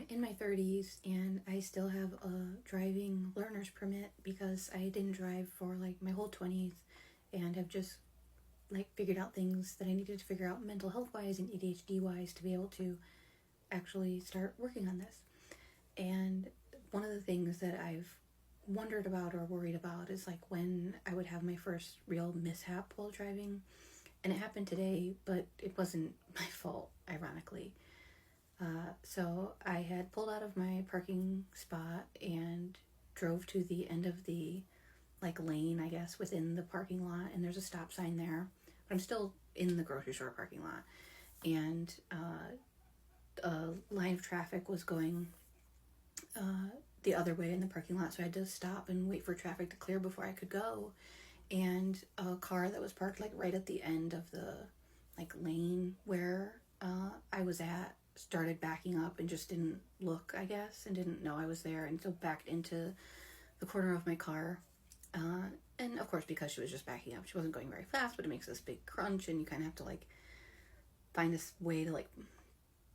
in my 30s and I still have a driving learner's permit because I didn't drive for like my whole 20s and have just like figured out things that I needed to figure out mental health wise and ADHD wise to be able to actually start working on this. And one of the things that I've wondered about or worried about is like when I would have my first real mishap while driving. And it happened today, but it wasn't my fault, ironically. So I had pulled out of my parking spot and drove to the end of the like lane, I guess, within the parking lot, and there's a stop sign there, but I'm still in the grocery store parking lot, and a line of traffic was going the other way in the parking lot, so I had to stop and wait for traffic to clear before I could go. And a car that was parked like right at the end of the like lane where I was at started backing up and just didn't look, I guess, and didn't know I was there, and so backed into the corner of my car. And of course, because she was just backing up, she wasn't going very fast, but it makes this big crunch, and you kind of have to like find this way to like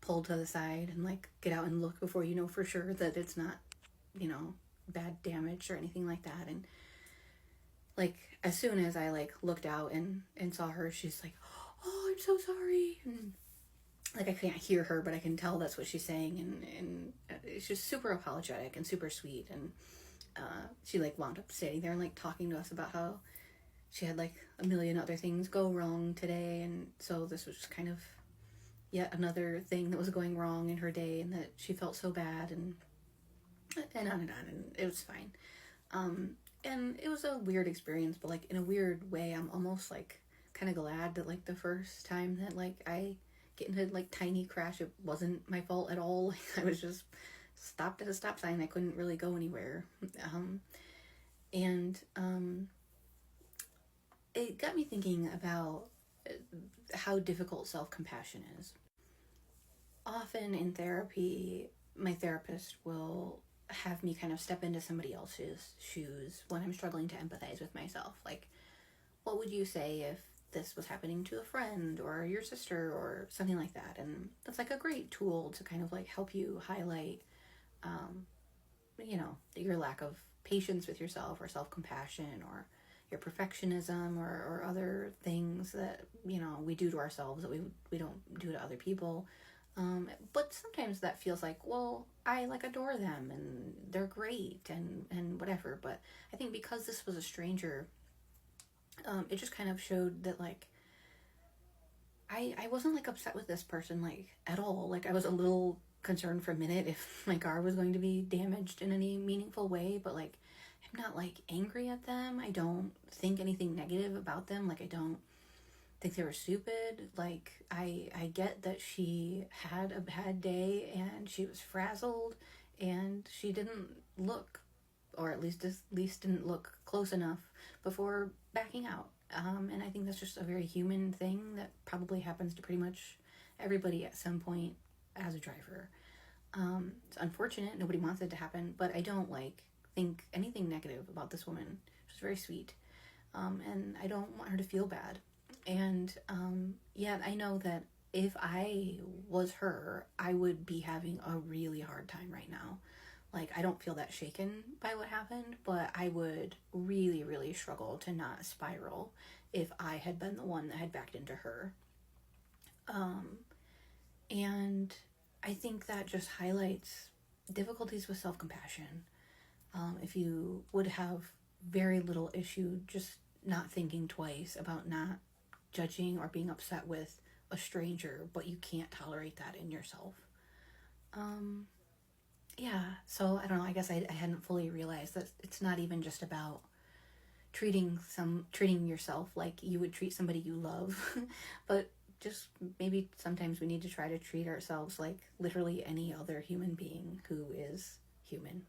pull to the side and like get out and look before you know for sure that it's not, bad damage or anything like that. And like as soon as I like looked out and saw her, she's like, "Oh, I'm so sorry." And like I can't hear her, but I can tell that's what she's saying, and it's just super apologetic and super sweet. And she like wound up sitting there and like talking to us about how she had like a million other things go wrong today, and so this was just kind of yet another thing that was going wrong in her day, and that she felt so bad, and on and on, and it was fine. And it was a weird experience, but like in a weird way, I'm almost like kind of glad that like the first time that like I get into like tiny crash, it wasn't my fault at all. Like I was just stopped at a stop sign. I couldn't really go anywhere. And it got me thinking about how difficult self-compassion is. Often in therapy, my therapist will have me kind of step into somebody else's shoes when I'm struggling to empathize with myself. Like, what would you say if this was happening to a friend or your sister or something like that? And that's like a great tool to kind of like help you highlight, your lack of patience with yourself or self-compassion or your perfectionism or other things that, we do to ourselves that we don't do to other people. But sometimes that feels like, well, I like adore them and they're great and whatever. But I think because this was a stranger, it just kind of showed that like I wasn't like upset with this person like at all. Like I was a little concerned for a minute if my car was going to be damaged in any meaningful way, but like I'm not like angry at them. I don't think anything negative about them. Like I don't think they were stupid. Like I get that she had a bad day and she was frazzled and she didn't look, or at least didn't look close enough before backing out. And I think that's just a very human thing that probably happens to pretty much everybody at some point as a driver. It's unfortunate. Nobody wants it to happen, but I don't like think anything negative about this woman. She's very sweet. And I don't want her to feel bad. And yet I know that if I was her, I would be having a really hard time right now. Like, I don't feel that shaken by what happened, but I would really, really struggle to not spiral if I had been the one that had backed into her. And I think that just highlights difficulties with self-compassion. If you would have very little issue just not thinking twice about not judging or being upset with a stranger, but you can't tolerate that in yourself. So I don't know, I guess I hadn't fully realized that it's not even just about treating yourself like you would treat somebody you love, but just maybe sometimes we need to try to treat ourselves like literally any other human being who is human.